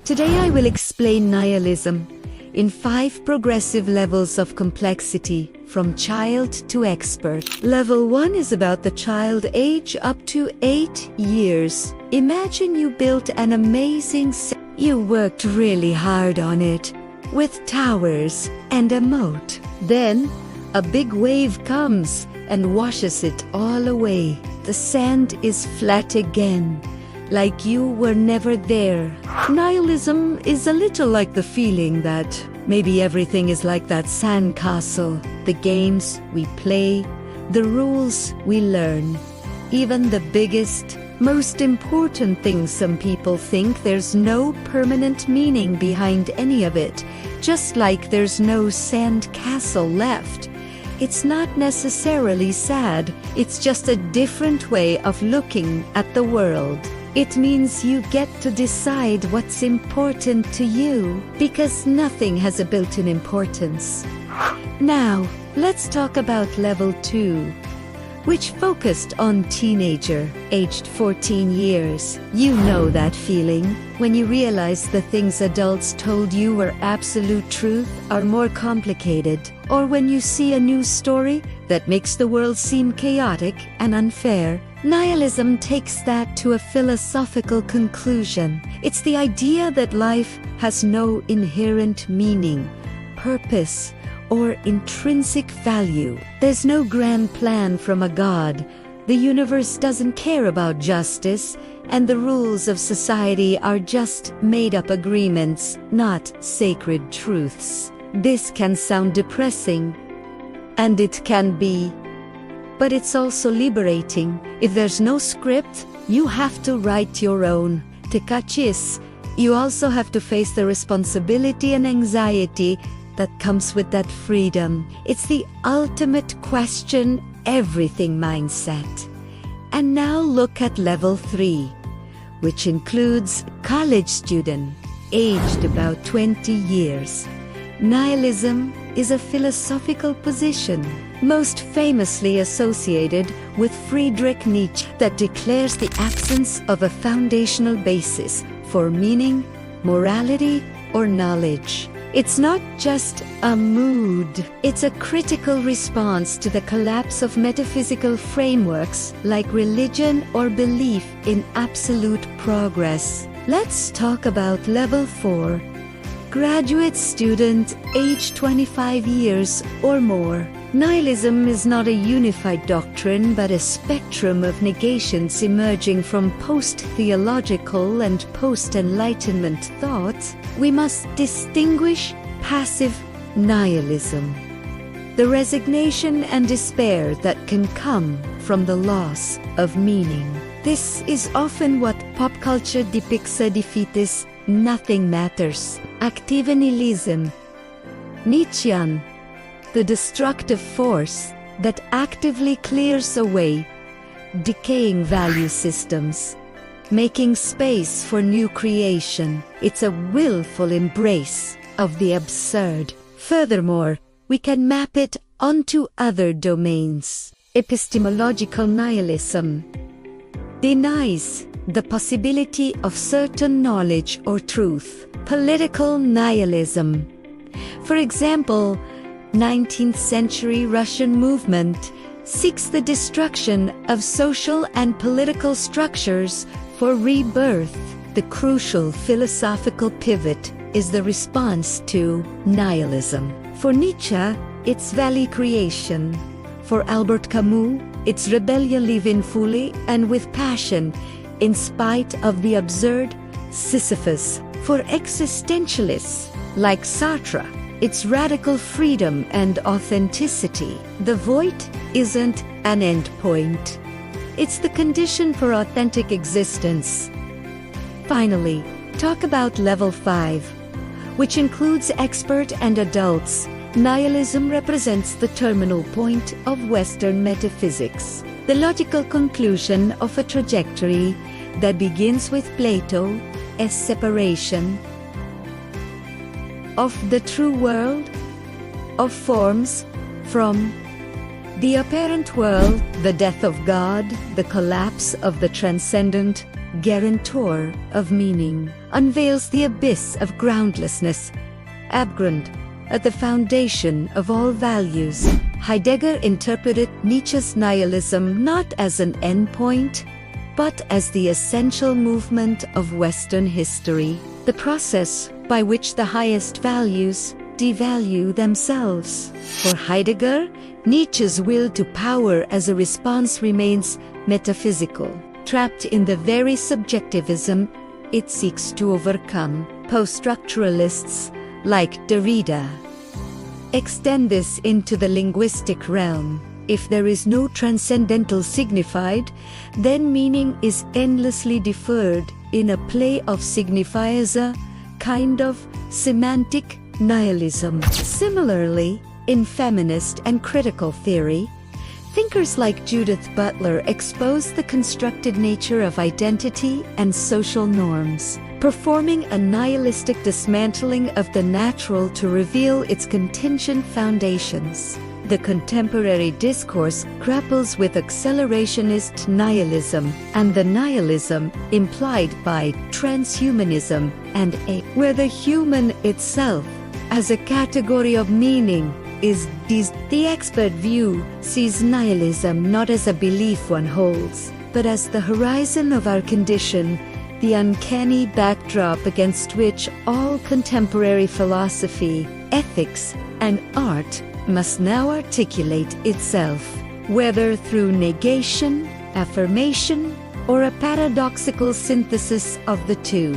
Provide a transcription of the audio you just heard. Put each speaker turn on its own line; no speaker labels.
Today I will explain nihilism in 5 progressive levels of complexity, from child to expert. Level 1 is about the child age up to 8 years. Imagine you built an amazing you worked really hard on it, with towers and a moat. Then, a big wave comes and washes it all away. The sand is flat again, like you were never there. Nihilism is a little like the feeling that maybe everything is like that sandcastle. The games we play, the rules we learn, even the biggest, most important things. Some people think there's no permanent meaning behind any of it, just like there's no sandcastle left. It's not necessarily sad, it's just a different way of looking at the world. It means you get to decide what's important to you, because nothing has a built-in importance. Now, let's talk about level 2, which focused on teenager, aged 14 years. You know that feeling, when you realize the things adults told you were absolute truth are more complicated, or when you see a news story that makes the world seem chaotic and unfair. Nihilism takes that to a philosophical conclusion. It's the idea that life has no inherent meaning, purpose, or intrinsic value. There's no grand plan from a god. The universe doesn't care about justice, and the rules of society are just made-up agreements, not sacred truths. This can sound depressing, and it can be. But it's also liberating. If there's no script, you have to write your own. To catch this, you also have to face the responsibility and anxiety that comes with that freedom. It's the ultimate question everything mindset. And now look at level 3, which includes college student, aged about 20 years. Nihilism is a philosophical position, most famously associated with Friedrich Nietzsche, that declares the absence of a foundational basis for meaning, morality, or knowledge. It's not just a mood, it's a critical response to the collapse of metaphysical frameworks like religion or belief in absolute progress. Let's talk about level 4. Graduate student, age 25 years or more. Nihilism is not a unified doctrine but a spectrum of negations emerging from post-theological and post-enlightenment thought. We must distinguish passive nihilism, the resignation and despair that can come from the loss of meaning. This is often what pop culture depicts: a defeatist, nothing matters. Active nihilism, Nietzschean, the destructive force that actively clears away decaying value systems, making space for new creation. It's a willful embrace of the absurd. Furthermore, we can map it onto other domains. Epistemological nihilism denies the possibility of certain knowledge or truth. Political nihilism, for example, 19th century Russian movement, seeks the destruction of social and political structures for rebirth. The crucial philosophical pivot is the response to nihilism. For Nietzsche, it's valley creation. For Albert Camus, it's rebellion living fully and with passion, in spite of the absurd. Sisyphus. For existentialists, like Sartre, it's radical freedom and authenticity. The void isn't an end point. It's the condition for authentic existence. Finally, talk about level 5, which includes expert and adults. Nihilism represents the terminal point of Western metaphysics, the logical conclusion of a trajectory that begins with Plato as separation of the true world of forms from the apparent world, the death of God, the collapse of the transcendent, guarantor of meaning, unveils the abyss of groundlessness, abgrund, at the foundation of all values. Heidegger interpreted Nietzsche's nihilism not as an endpoint, but as the essential movement of Western history, the process by which the highest values devalue themselves. For Heidegger, Nietzsche's will to power as a response remains metaphysical, trapped in the very subjectivism it seeks to overcome. Post-structuralists, like Derrida, extend this into the linguistic realm. If there is no transcendental signified, then meaning is endlessly deferred in a play of signifiers, a kind of semantic nihilism. Similarly, in feminist and critical theory, thinkers like Judith Butler expose the constructed nature of identity and social norms, performing a nihilistic dismantling of the natural to reveal its contingent foundations. The contemporary discourse grapples with accelerationist nihilism and the nihilism implied by transhumanism and where the human itself, as a category of meaning, is diseased. The expert view sees nihilism not as a belief one holds, but as the horizon of our condition, the uncanny backdrop against which all contemporary philosophy, ethics, and art must now articulate itself, whether through negation, affirmation, or a paradoxical synthesis of the two.